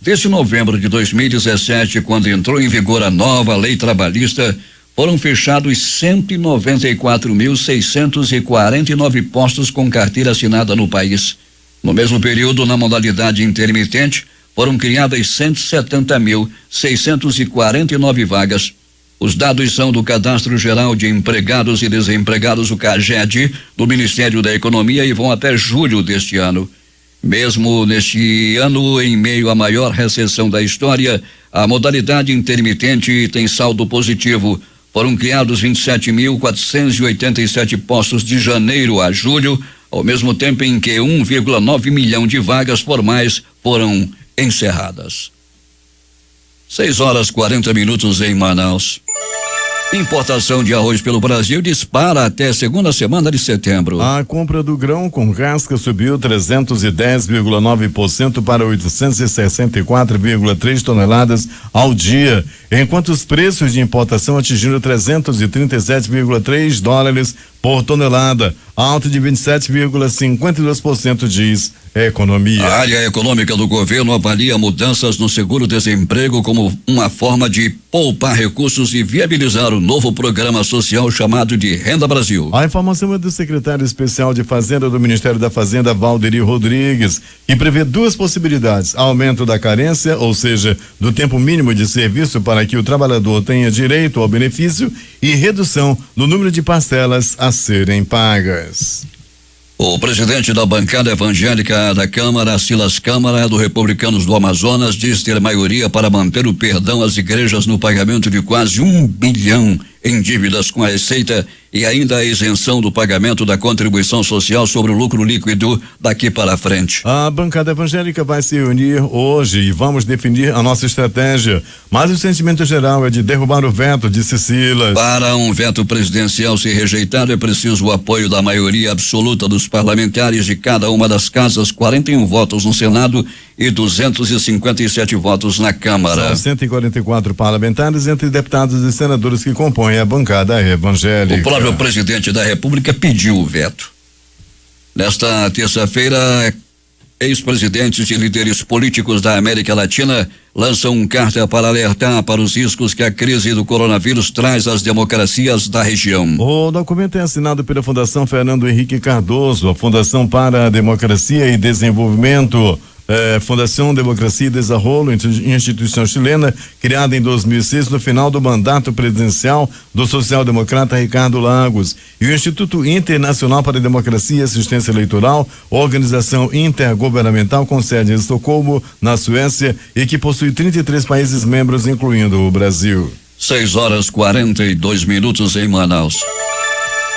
Desde novembro de 2017, quando entrou em vigor a nova lei trabalhista, foram fechados 194.649 postos com carteira assinada no país. No mesmo período, na modalidade intermitente, foram criadas 170.649 vagas. Os dados são do Cadastro Geral de Empregados e Desempregados, o CAGED, do Ministério da Economia, e vão até julho deste ano. Mesmo neste ano, em meio à maior recessão da história, a modalidade intermitente tem saldo positivo. Foram criados 27.487 postos de janeiro a julho, ao mesmo tempo em que 1,9 milhão de vagas formais foram encerradas. 6h40 em Manaus. Importação de arroz pelo Brasil dispara até segunda semana de setembro. A compra do grão com casca subiu 310,9% para 864,3 toneladas ao dia, enquanto os preços de importação atingiram 337,3 dólares por tonelada, alta de 27,52%, diz a Economia. A área econômica do governo avalia mudanças no seguro-desemprego como uma forma de poupar recursos e viabilizar o novo programa social chamado de Renda Brasil. A informação é do secretário especial de Fazenda do Ministério da Fazenda, Valderi Rodrigues, que prevê duas possibilidades: aumento da carência, ou seja, do tempo mínimo de serviço para que o trabalhador tenha direito ao benefício, e redução no número de parcelas a serem pagas. O presidente da bancada evangélica da Câmara, Silas Câmara, do Republicanos do Amazonas, diz ter maioria para manter o perdão às igrejas no pagamento de quase 1 bilhão em dívidas com a Receita e ainda a isenção do pagamento da contribuição social sobre o lucro líquido daqui para frente. A bancada evangélica vai se reunir hoje e vamos definir a nossa estratégia, mas o sentimento geral é de derrubar o veto, disse Silas. Para um veto presidencial ser rejeitado, é preciso o apoio da maioria absoluta dos parlamentares de cada uma das casas, 41 votos no Senado e 257 votos na Câmara. São 144 parlamentares entre deputados e senadores que compõem a bancada evangélica. O próprio presidente da República pediu o veto. Nesta terça-feira, ex-presidentes e líderes políticos da América Latina lançam carta para alertar para os riscos que a crise do coronavírus traz às democracias da região. O documento é assinado pela Fundação Fernando Henrique Cardoso, a Fundação para a Democracia e Desenvolvimento, Fundação Democracia e Desenvolvimento, instituição chilena, criada em 2006 no final do mandato presidencial do social-democrata Ricardo Lagos, e o Instituto Internacional para a Democracia e Assistência Eleitoral, organização intergovernamental com sede em Estocolmo, na Suécia, e que possui 33 países membros, incluindo o Brasil. 6h42 em Manaus.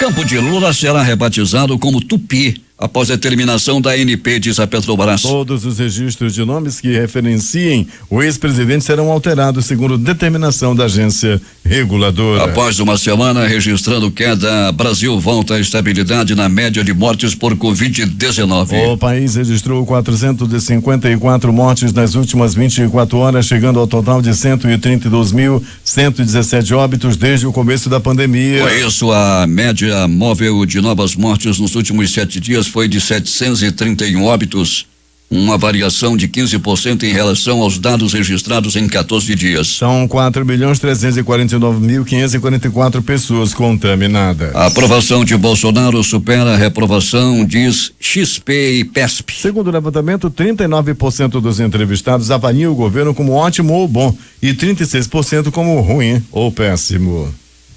Campo de Lula será rebatizado como Tupi após a terminação da ANP, diz a Petrobras. Todos os registros de nomes que referenciem o ex-presidente serão alterados segundo determinação da agência reguladora. Após uma semana registrando queda, Brasil volta à estabilidade na média de mortes por Covid-19. O país registrou 454 mortes nas últimas 24 horas, chegando ao total de 132.117 óbitos desde o começo da pandemia. Com isso, a média móvel de novas mortes nos últimos 7 dias foi de 731 óbitos, uma variação de 15% em relação aos dados registrados em 14 dias. São 4.349.544 pessoas contaminadas. A aprovação de Bolsonaro supera a reprovação, diz XP e PESP. Segundo o levantamento, 39% dos entrevistados avaliam o governo como ótimo ou bom e 36% como ruim ou péssimo.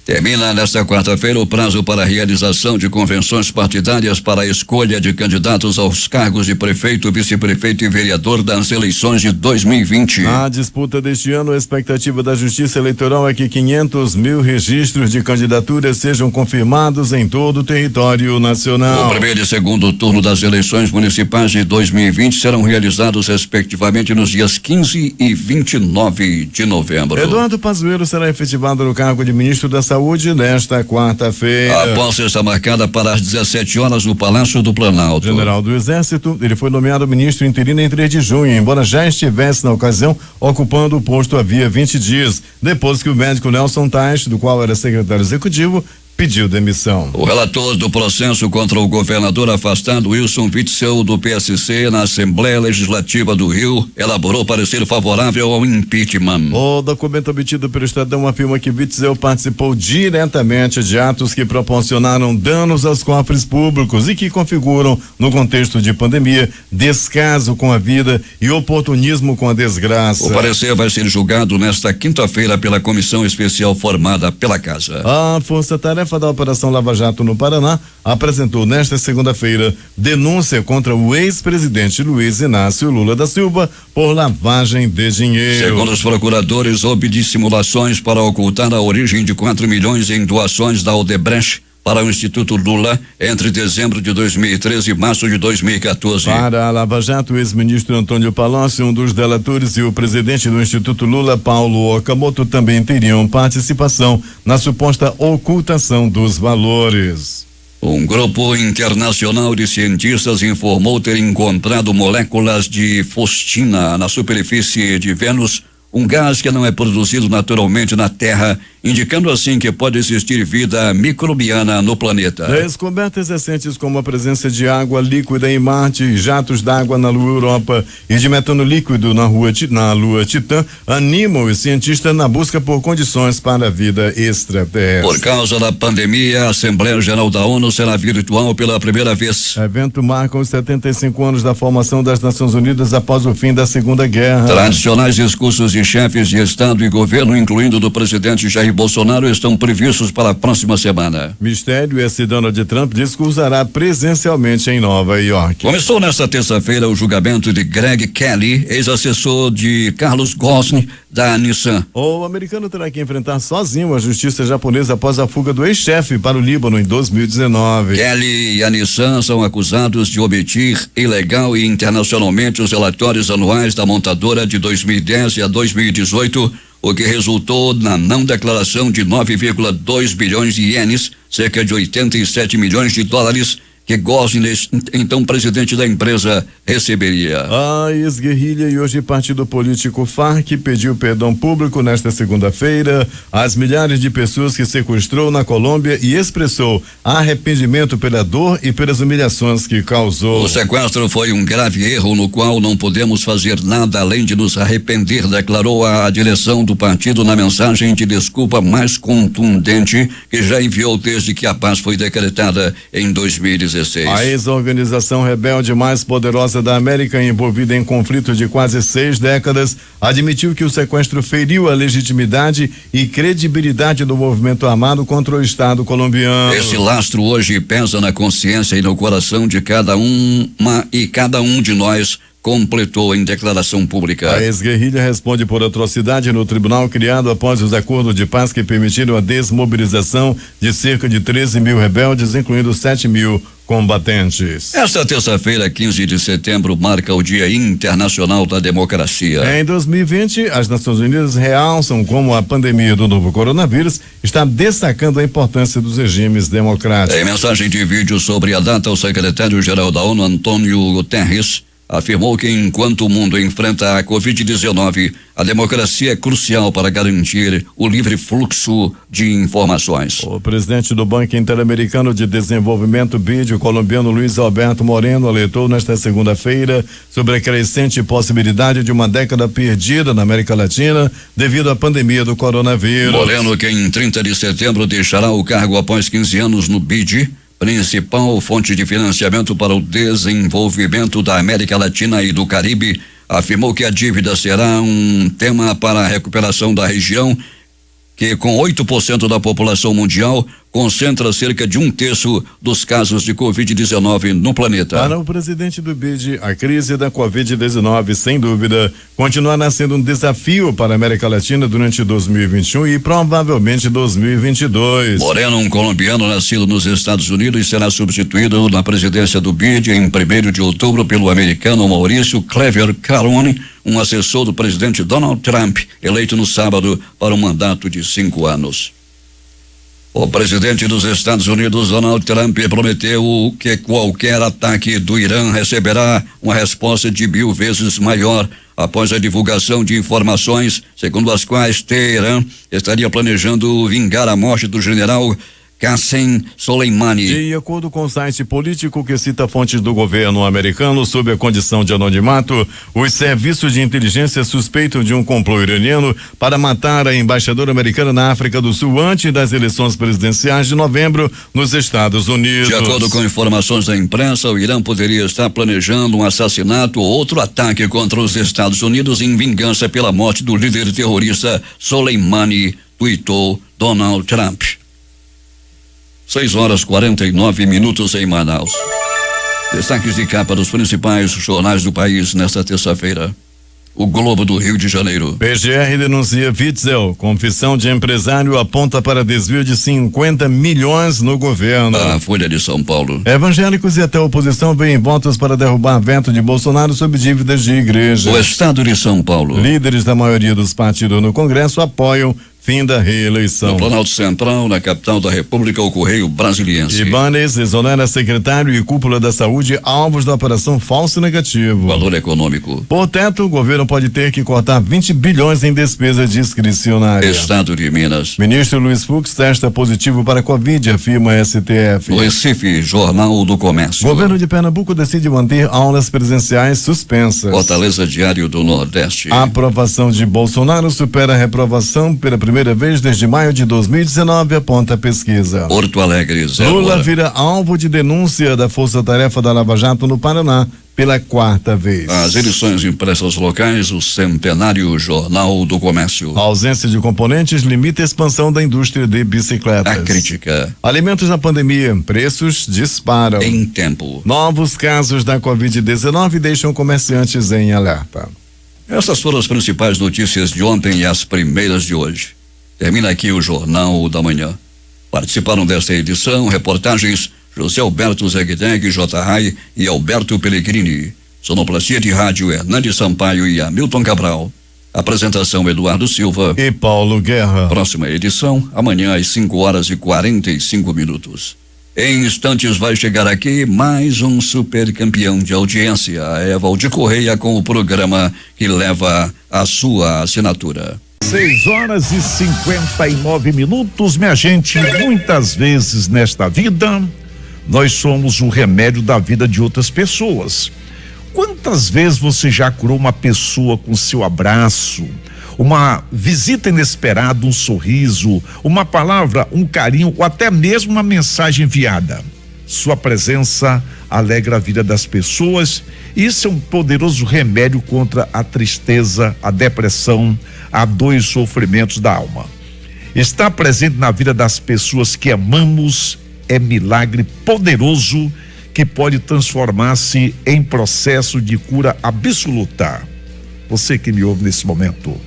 Termina nesta quarta-feira o prazo para a realização de convenções partidárias para a escolha de candidatos aos cargos de prefeito, vice-prefeito e vereador das eleições de 2020. Na disputa deste ano, a expectativa da Justiça Eleitoral é que 500 mil registros de candidaturas sejam confirmados em todo o território nacional. O primeiro e segundo turno das eleições municipais de 2020 serão realizados respectivamente nos dias 15 e 29 de novembro. Eduardo Pazuello será efetivado no cargo de ministro da Saúde nesta quarta-feira. A posse está marcada para as 17 horas no Palácio do Planalto. General do Exército, ele foi nomeado ministro interino em 3 de junho, embora já estivesse na ocasião ocupando o posto havia 20 dias, depois que o médico Nelson Teich, do qual era secretário executivo, pediu demissão. O relator do processo contra o governador afastado Wilson Witzel do PSC na Assembleia Legislativa do Rio elaborou parecer favorável ao impeachment. O documento obtido pelo Estadão afirma que Witzel participou diretamente de atos que proporcionaram danos aos cofres públicos e que configuram, no contexto de pandemia, descaso com a vida e oportunismo com a desgraça. O parecer vai ser julgado nesta quinta-feira pela comissão especial formada pela Casa. A Força-Tarefa da Operação Lava Jato no Paraná apresentou nesta segunda-feira denúncia contra o ex-presidente Luiz Inácio Lula da Silva por lavagem de dinheiro. Segundo os procuradores, houve dissimulações para ocultar a origem de 4 milhões em doações da Odebrecht para o Instituto Lula entre dezembro de 2013 e março de 2014. Para a Lava Jato, o ex-ministro Antônio Palocci, um dos delatores, e o presidente do Instituto Lula, Paulo Okamoto, também teriam participação na suposta ocultação dos valores. Um grupo internacional de cientistas informou ter encontrado moléculas de fostina na superfície de Vênus, um gás que não é produzido naturalmente na Terra, indicando assim que pode existir vida microbiana no planeta. Descobertas recentes como a presença de água líquida em Marte, jatos d'água na Lua Europa e de metano líquido na Lua Titã animam os cientistas na busca por condições para a vida extraterrestre. Por causa da pandemia, a Assembleia Geral da ONU será virtual pela primeira vez. O evento marca os 75 anos da formação das Nações Unidas após o fim da Segunda Guerra. Tradicionais discursos de chefes de Estado e governo, incluindo do presidente Jair Bolsonaro, estão previstos para a próxima semana. Mistério é se Donald Trump discursará presencialmente em Nova York. Começou nesta terça-feira o julgamento de Greg Kelly, ex-assessor de Carlos Ghosn, da Nissan. O americano terá que enfrentar sozinho a justiça japonesa após a fuga do ex-chefe para o Líbano em 2019. Kelly e a Nissan são acusados de omitir ilegal e internacionalmente os relatórios anuais da montadora de 2010 a 2018, o que resultou na não declaração de 9,2 bilhões de ienes, cerca de 87 milhões de dólares, que Gosling, então presidente da empresa, receberia. A ex-guerrilha e hoje partido político FARC pediu perdão público nesta segunda-feira às milhares de pessoas que sequestrou na Colômbia e expressou arrependimento pela dor e pelas humilhações que causou. O sequestro foi um grave erro no qual não podemos fazer nada além de nos arrepender, declarou a direção do partido na mensagem de desculpa mais contundente que já enviou desde que a paz foi decretada em 2016. A ex-organização rebelde mais poderosa da América, envolvida em conflito de quase 6 décadas, admitiu que o sequestro feriu a legitimidade e credibilidade do movimento armado contra o Estado colombiano. Esse lastro hoje pesa na consciência e no coração de cada um de nós, completou em declaração pública. A ex-guerrilha responde por atrocidade no tribunal criado após os acordos de paz que permitiram a desmobilização de cerca de 13 mil rebeldes, incluindo 7 mil combatentes. Esta terça-feira, 15 de setembro, marca o Dia Internacional da Democracia. Em 2020, as Nações Unidas realçam como a pandemia do novo coronavírus está destacando a importância dos regimes democráticos. Em mensagem de vídeo sobre a data, o secretário-geral da ONU, Antônio Guterres, afirmou que enquanto o mundo enfrenta a Covid-19, a democracia é crucial para garantir o livre fluxo de informações. O presidente do Banco Interamericano de Desenvolvimento BID, o colombiano Luiz Alberto Moreno, alertou nesta segunda-feira sobre a crescente possibilidade de uma década perdida na América Latina devido à pandemia do coronavírus. Moreno, que em 30 de setembro deixará o cargo após 15 anos no BID, principal fonte de financiamento para o desenvolvimento da América Latina e do Caribe, afirmou que a dívida será um tema para a recuperação da região que com 8% da população mundial concentra cerca de 1/3 dos casos de Covid-19 no planeta. Para o presidente do BID, a crise da Covid-19, sem dúvida, continuará sendo um desafio para a América Latina durante 2021 e provavelmente 2022. Moreno, um colombiano nascido nos Estados Unidos, será substituído na presidência do BID em 1º de outubro pelo americano Maurício Clever Carone, um assessor do presidente Donald Trump, eleito no sábado para um mandato de 5 anos. O presidente dos Estados Unidos, Donald Trump, prometeu que qualquer ataque do Irã receberá uma resposta de 1000 vezes maior após a divulgação de informações segundo as quais Teherã estaria planejando vingar a morte do general Qassem Soleimani. De acordo com o site político que cita fontes do governo americano sob a condição de anonimato, os serviços de inteligência suspeitam de um complô iraniano para matar a embaixadora americana na África do Sul antes das eleições presidenciais de novembro nos Estados Unidos. De acordo com informações da imprensa, o Irã poderia estar planejando um assassinato ou outro ataque contra os Estados Unidos em vingança pela morte do líder terrorista Soleimani, tuitou Donald Trump. 6:49 em Manaus. Destaques de capa dos principais jornais do país nesta terça-feira. O Globo do Rio de Janeiro. PGR denuncia Witzel. Confissão de empresário aponta para desvio de 50 milhões no governo. A Folha de São Paulo. Evangélicos e até oposição veem votos para derrubar veto de Bolsonaro sobre dívidas de igreja. O Estado de São Paulo. Líderes da maioria dos partidos no Congresso apoiam fim da reeleição. No Planalto Central, na capital da República, o Correio Brasiliense. Ibanez exonera secretário e cúpula da saúde alvos da operação falso negativo. Valor econômico. Por teto, o governo pode ter que cortar 20 bilhões em despesa discricionária. Estado de Minas. Ministro Luiz Fux testa positivo para Covid, afirma STF. No Recife, Jornal do Comércio. Governo de Pernambuco decide manter aulas presenciais suspensas. Fortaleza, Diário do Nordeste. A aprovação de Bolsonaro supera a reprovação pela primeira vez desde maio de 2019, aponta a pesquisa. Porto Alegre, Lula vira alvo de denúncia da Força Tarefa da Lava Jato no Paraná pela 4ª vez. As edições impressas locais, o Centenário, Jornal do Comércio. A ausência de componentes limita a expansão da indústria de bicicletas. A crítica. Alimentos na pandemia, preços disparam. Em tempo. Novos casos da Covid-19 deixam comerciantes em alerta. Essas foram as principais notícias de ontem e as primeiras de hoje. Termina aqui o Jornal da Manhã. Participaram desta edição reportagens José Alberto Zegdeg, J. Rai e Alberto Pellegrini. Sonoplastia de rádio Hernandes Sampaio e Hamilton Cabral. Apresentação Eduardo Silva e Paulo Guerra. Próxima edição amanhã às 5:45. Em instantes vai chegar aqui mais um super campeão de audiência, a Evaldir Correia, com o programa que leva a sua assinatura. 6:59, minha gente. Muitas vezes nesta vida nós somos o remédio da vida de outras pessoas. Quantas vezes você já curou uma pessoa com seu abraço, uma visita inesperada, um sorriso, uma palavra, um carinho ou até mesmo uma mensagem enviada? Sua presença alegra a vida das pessoas. Isso é um poderoso remédio contra a tristeza, a depressão, a dor e sofrimentos da alma. Estar presente na vida das pessoas que amamos é milagre poderoso que pode transformar-se em processo de cura absoluta. Você que me ouve nesse momento,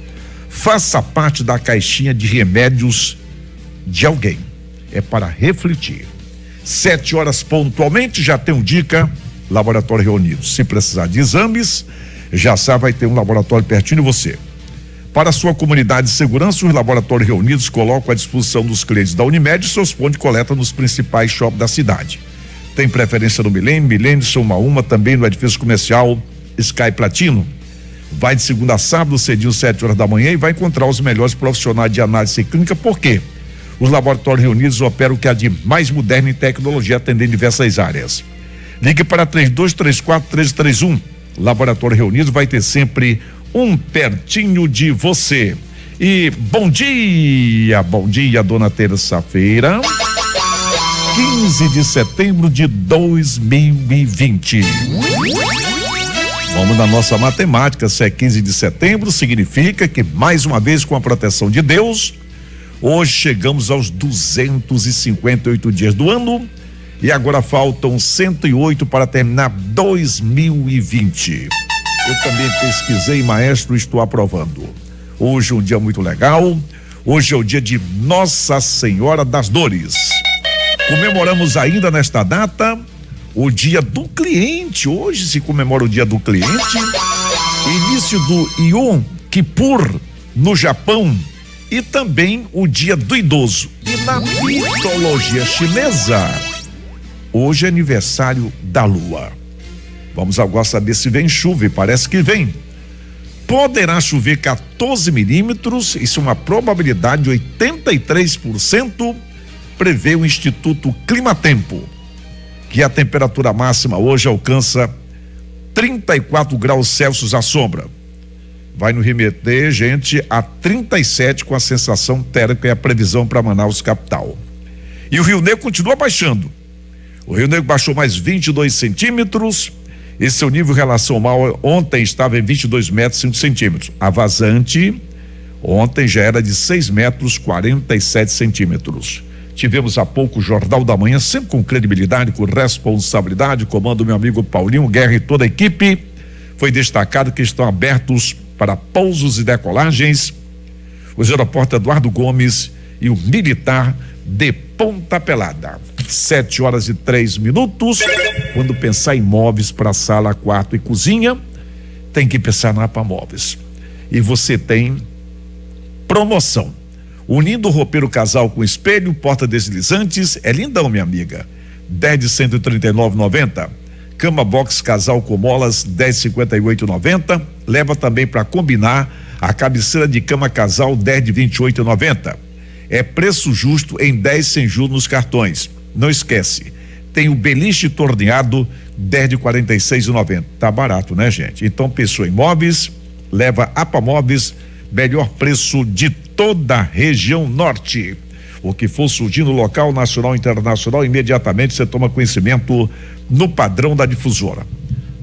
faça parte da caixinha de remédios de alguém. É para refletir. 7h pontualmente, já tem dica, Laboratório Reunido. Se precisar de exames, já sabe, vai ter um laboratório pertinho de você. Para a sua comunidade de segurança, os Laboratórios Reunidos colocam à disposição dos clientes da Unimed seus pontos de coleta nos principais shoppings da cidade. Tem preferência no Milênio, Soma Uma, também no edifício comercial Sky Platino. Vai de segunda a sábado, cedinho, 7h e vai encontrar os melhores profissionais de análise clínica. Por quê? Os Laboratórios Reunidos operam o que há de mais moderno em tecnologia, atendendo diversas áreas. Ligue para 3234-1331. Laboratório Reunidos vai ter sempre um pertinho de você. E bom dia, dona terça-feira, 15 de setembro de 2020. Vamos na nossa matemática. Se é 15 de setembro, significa que mais uma vez, com a proteção de Deus, Hoje chegamos aos 258 dias do ano e agora faltam 108 para terminar 2020. Eu também pesquisei, maestro, estou aprovando. Hoje é um dia muito legal. Hoje é o dia de Nossa Senhora das Dores. Comemoramos ainda nesta data o dia do cliente. Hoje se comemora o dia do cliente. Início do Yom Kippur no Japão. E também o dia do idoso. E na mitologia chinesa, hoje é aniversário da lua. Vamos agora saber se vem chuva, e parece que vem. Poderá chover 14 milímetros, isso é uma probabilidade de 83%, prevê o Instituto Climatempo, que a temperatura máxima hoje alcança 34 graus Celsius à sombra. Vai nos remeter, gente, a 37 com a sensação térmica e a previsão para Manaus capital. E o Rio Negro continua baixando. O Rio Negro baixou mais 22 centímetros. E seu nível em relação ao mar ontem estava em 22 metros 5 centímetros. A vazante ontem já era de 6 metros 47 centímetros. Tivemos há pouco o Jornal da Manhã, sempre com credibilidade, com responsabilidade, comando meu amigo Paulinho Guerra e toda a equipe. Foi destacado que estão abertos para pousos e decolagens os aeroportos Eduardo Gomes e o Militar de Ponta Pelada. 7h03. Quando pensar em móveis para sala, quarto e cozinha, tem que pensar na APA Móveis. E você tem promoção. Unindo o roupeiro casal com espelho, porta deslizantes, é lindão, minha amiga. 10 de 139,90. Cama box casal com molas, 10,58,90. Leva também para combinar a cabeceira de cama casal, 10 de 28,90. É preço justo em 10 sem juros nos cartões. Não esquece, tem o beliche torneado, 10 de 46,90. Tá barato, né, gente? Então pensou em móveis, leva APA Móveis, melhor preço de toda a região norte. O que for surgir no local, nacional, internacional, imediatamente você toma conhecimento no padrão da difusora.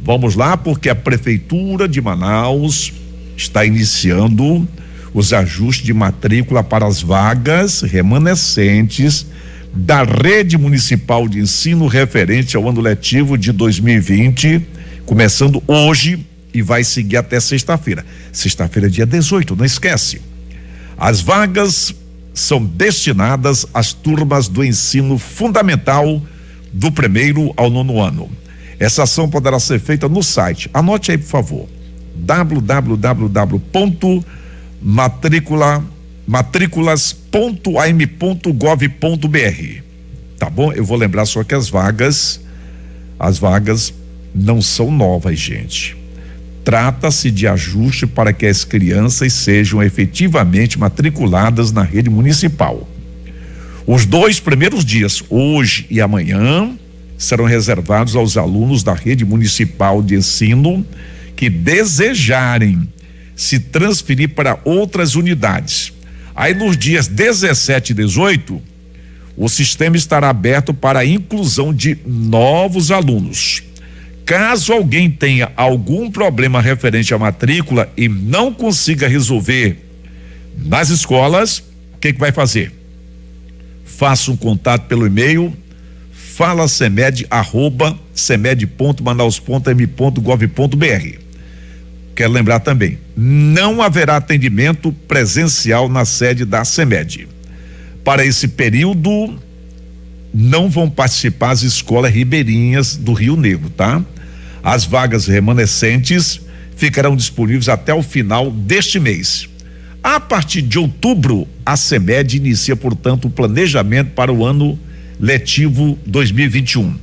Vamos lá, porque a Prefeitura de Manaus está iniciando os ajustes de matrícula para as vagas remanescentes da rede municipal de ensino referente ao ano letivo de 2020, começando hoje e vai seguir até sexta-feira. Sexta-feira é dia 18, não esquece. As vagas são destinadas às turmas do ensino fundamental do 1º ao 9º ano. Essa ação poderá ser feita no site. Anote aí, por favor. matriculas.am.gov.br. Tá bom? Eu vou lembrar só que as vagas não são novas, gente. Trata-se de ajuste para que as crianças sejam efetivamente matriculadas na rede municipal. Os 2 primeiros dias, hoje e amanhã, serão reservados aos alunos da rede municipal de ensino que desejarem se transferir para outras unidades. Aí nos dias 17 e 18, o sistema estará aberto para a inclusão de novos alunos. Caso alguém tenha algum problema referente à matrícula e não consiga resolver nas escolas, o que vai fazer? Faça um contato pelo e-mail falacemed@cemed.manaus.m.gov.br. Quero lembrar também, não haverá atendimento presencial na sede da CEMED. Para esse período, não vão participar as escolas ribeirinhas do Rio Negro, tá? As vagas remanescentes ficarão disponíveis até o final deste mês. A partir de outubro, a CEMED inicia, portanto, o planejamento para o ano letivo 2021.